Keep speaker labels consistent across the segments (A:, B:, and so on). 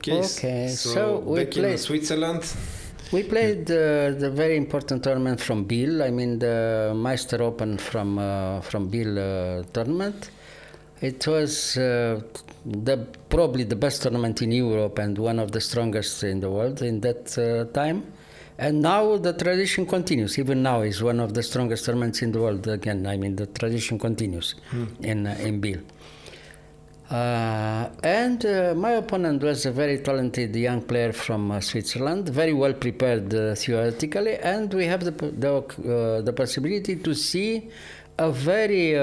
A: Okay, so we
B: back in Switzerland.
A: We played the very important tournament from Biel. I mean the Meister Open from Biel tournament. It was probably the best tournament in Europe and one of the strongest in the world in that time. And now the tradition continues. Even now is one of the strongest tournaments in the world. Again, I mean the tradition continues in Biel. And my opponent was a very talented young player from Switzerland, very well prepared theoretically, and we have the possibility to see a very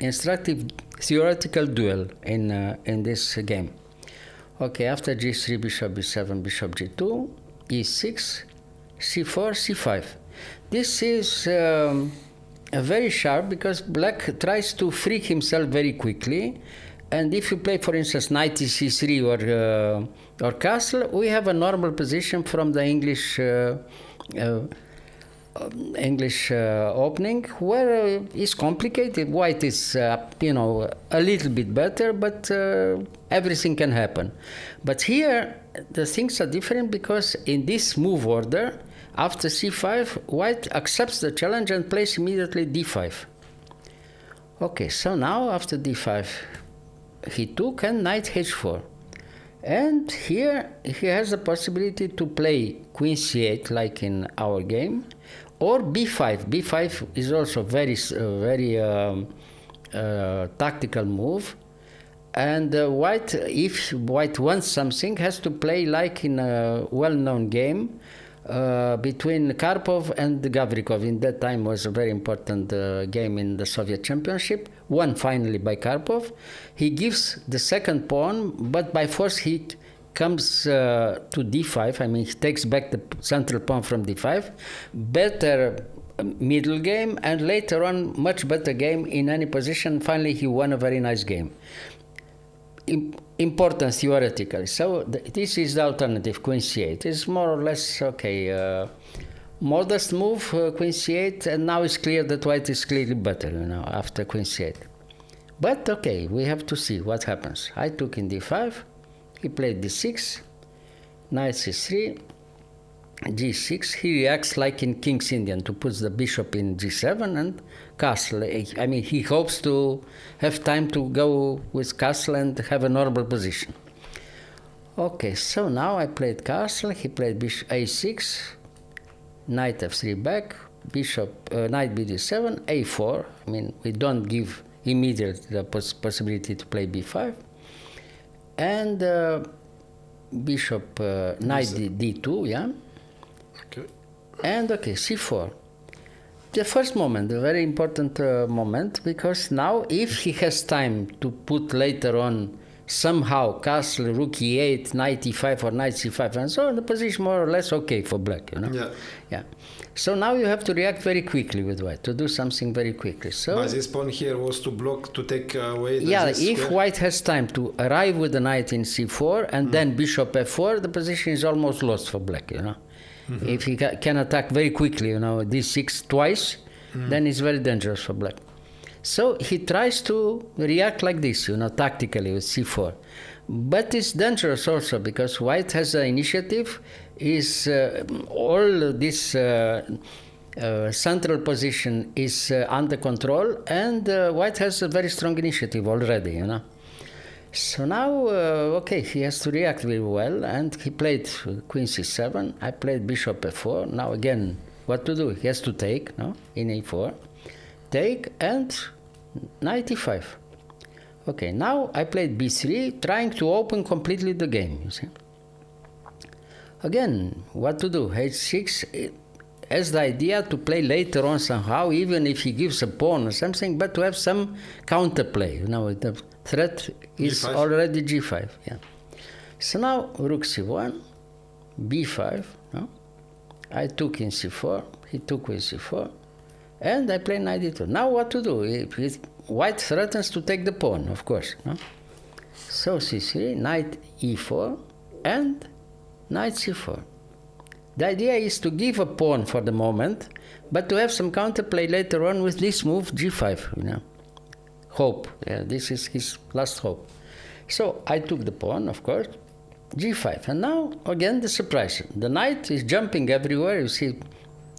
A: instructive theoretical duel in this game. Okay, after g3, bishop b7, bishop g2, e6, c4, c5. This is very sharp because black tries to free himself very quickly, and if you play, for instance, knight c3 or castle, we have a normal position from the English opening, where it's complicated. White is a little bit better, but everything can happen. But here the things are different because in this move order, after c5, white accepts the challenge and plays immediately d5. Okay, so now after d5, he took and knight h4. And here he has the possibility to play queen c8 like in our game, or b5. b5 is also very tactical move. And white, if white wants something, has to play like in a well-known game between Karpov and Gavrikov. In that time was a very important game in the Soviet Championship, won finally by Karpov. He gives the second pawn, but by force he comes to d5. I mean, he takes back the central pawn from d5. Better middle game, and later on much better game in any position. Finally he won a very nice game. Important theoretically. So this is the alternative, queen c8. It's more or less okay. Modest move, queen c8, and now it's clear that white is clearly better, after queen c8. But okay, we have to see what happens. I took in d5, he played d6, knight c3, g6. He reacts like in King's Indian, to put the bishop in g7 and castle. I mean, he hopes to have time to go with castle and have a normal position. Okay, so now I played castle, he played bishop a6, knight f3 back, bishop, knight bd7, a4. I mean, we don't give immediately the possibility to play b5. And bishop, knight d2, yeah?
B: Okay.
A: And okay, c4. The first moment, a very important moment, because now if he has time to put later on somehow castle, rook e8, knight e5 or knight c5 and so on, the position more or less okay for black, Yeah. So now you have to react very quickly with white, to do something very quickly. So
B: but this pawn here was to block, to take away the
A: if
B: square.
A: White has time to arrive with the knight in c4 and then bishop f4, the position is almost lost for black, Mm-hmm. If he can attack very quickly, d6 twice, then it's very dangerous for black. So he tries to react like this, tactically with c4. But it's dangerous also because white has the initiative, is all this central position is under control, and white has a very strong initiative already, So now, okay, he has to react very well, and he played queen c7, I played bishop f4. Now again, what to do? He has to take, in a4, take, and knight e5. Okay, now I played b3, trying to open completely the game, you see. Again, what to do? h6 has the idea to play later on somehow, even if he gives a pawn or something, but to have some counterplay, the threat is G5. Already g5, yeah. So now rook c1, b5, I took in c4, he took with c4, and I play knight e2. Now what to do? White threatens to take the pawn, of course. So c3, knight e4, and knight c4. The idea is to give a pawn for the moment, but to have some counterplay later on with this move, g5, Hope. Yeah, this is his last hope. So I took the pawn, of course, g5. And now, again, the surprise. The knight is jumping everywhere. You see,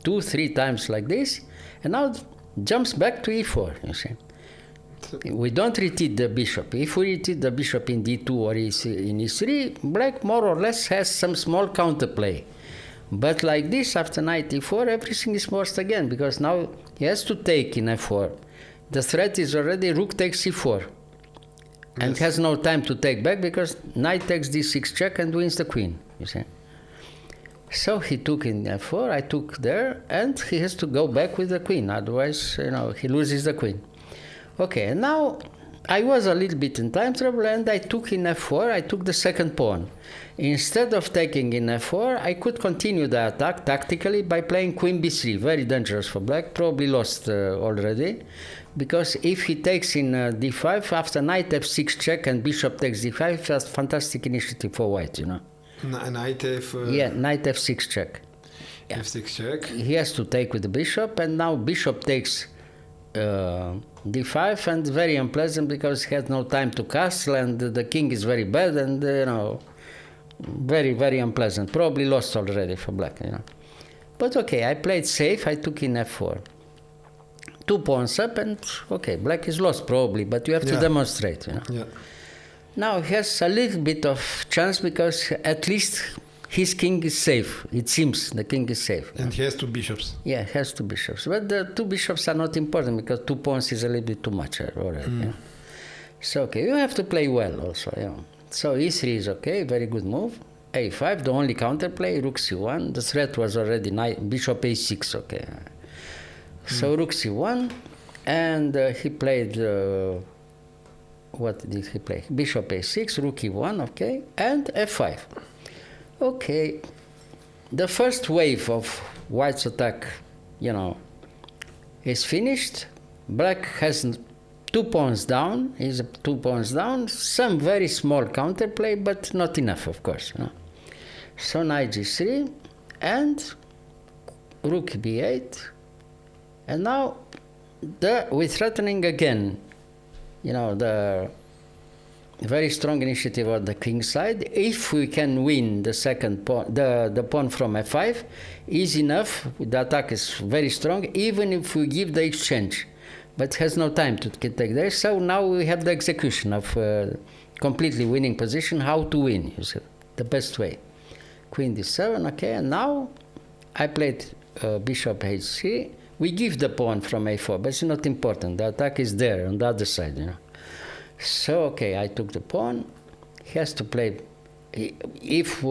A: 2-3 times like this. And now jumps back to e4, you see. We don't retreat the bishop. If we retreat the bishop in d2 or in e3, black more or less has some small counterplay. But like this, after knight e4, everything is forced again, because now he has to take in f4. The threat is already rook takes c4. And
B: Yes.
A: has no time to take back, because knight takes d6 check and wins the queen, you see. So he took in f4, I took there, and he has to go back with the queen. Otherwise, he loses the queen. Okay, and now I was a little bit in time trouble, and I took in f4, I took the second pawn. Instead of taking in f4, I could continue the attack tactically by playing queen b3, very dangerous for black, probably lost already, because if he takes in d5, after knight f6 check and bishop takes d5, that's fantastic initiative for white,
B: Knight f...
A: Yeah, knight f6 check. Yeah.
B: f6 check.
A: He has to take with the bishop, and now bishop takes d5, and very unpleasant because he has no time to castle, and the king is very bad, and very, very unpleasant. Probably lost already for black, But okay, I played safe. I took in f4. 2 pawns up, and okay, black is lost probably, but you have to demonstrate,
B: Yeah.
A: Now he has a little bit of chance because at least his king is safe. It seems the king is safe.
B: And he has 2 bishops.
A: Yeah, he has 2 bishops. But the 2 bishops are not important because 2 pawns is a little bit too much already. So, okay, you have to play well also. So e3 is okay, very good move. a5, the only counterplay, rook c1. The threat was already bishop a6, okay. So rook c1, and he played... what did he play? Bishop a6, rook e1, okay, and f5. Okay, the first wave of white's attack, is finished. Black has 2 pawns down, is 2 pawns down, some very small counterplay, but not enough, of course. So knight g3, and rook b8, and now we're threatening again, the very strong initiative on the king side. If we can win the second pawn, the pawn from f5, is enough. The attack is very strong, even if we give the exchange, but has no time to take there. So now we have the execution of completely winning position. How to win? You see, the best way. Queen d7. Okay, and now I played bishop h3. We give the pawn from a4, but it's not important. The attack is there on the other side, So, okay, I took the pawn. He has to play. If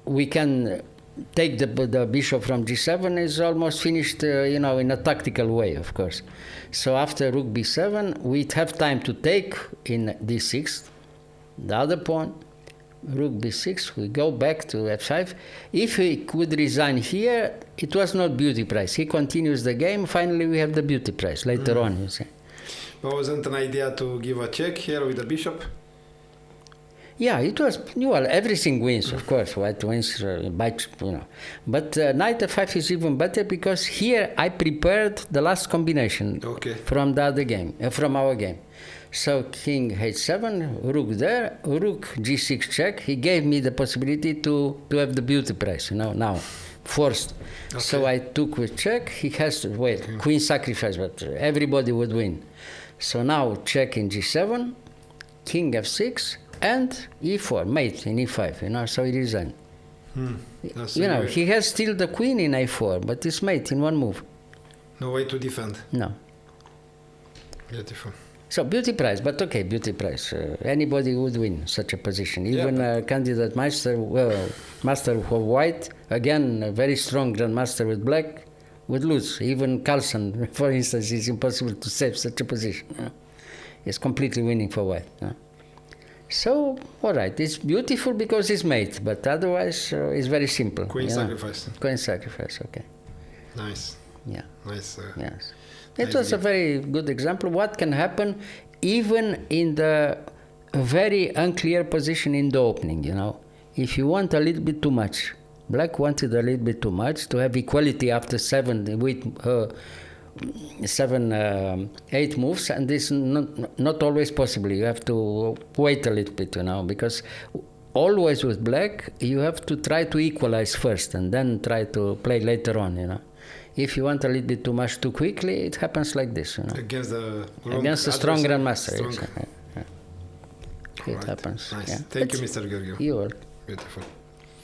A: we can take the bishop from g7, is almost finished, in a tactical way, of course. So after rook b7, we have time to take in d6, the other pawn. Rook b6, we go back to f5. If he could resign here, it was not beauty prize. He continues the game. Finally, we have the beauty prize later on, you see.
B: But wasn't an idea to give a check here with the bishop?
A: Yeah, it was. Well, everything wins, of course. White wins by, But knight f5 is even better because here I prepared the last combination from the other game, from our game. So king h7, rook there, rook g6 check. He gave me the possibility to have the beauty prize, now, forced. Okay. So I took with check. He has to wait, queen sacrifice, but everybody would win. So now check in g7, king f6, and e4, mate in e5, so he resigned. He has still the queen in a4, but it's mate in one move.
B: No way to defend.
A: No.
B: Beautiful.
A: So beauty prize, but okay, beauty prize. Anybody would win such a position. Even a candidate master for white, again, a very strong grandmaster with black, would lose. Even Carlsen, for instance, it's impossible to save such a position. It's completely winning for white. So, all right, it's beautiful because it's mate, but otherwise it's very simple.
B: Queen sacrifice.
A: Queen sacrifice, okay.
B: Nice.
A: Yeah.
B: Nice.
A: Yes. It was a very good example. What can happen even in the very unclear position in the opening, If you want a little bit too much, black wanted a little bit too much to have equality after 7 8 moves, and this is not always possible. You have to wait a little bit, because always with black, you have to try to equalize first and then try to play later on, If you want a little bit too much too quickly, it happens like this,
B: Against
A: the strong grandmaster.
B: Strong.
A: It happens.
B: Nice.
A: Yeah.
B: Thank you, Mr. Gheorghiu.
A: You are.
B: Beautiful.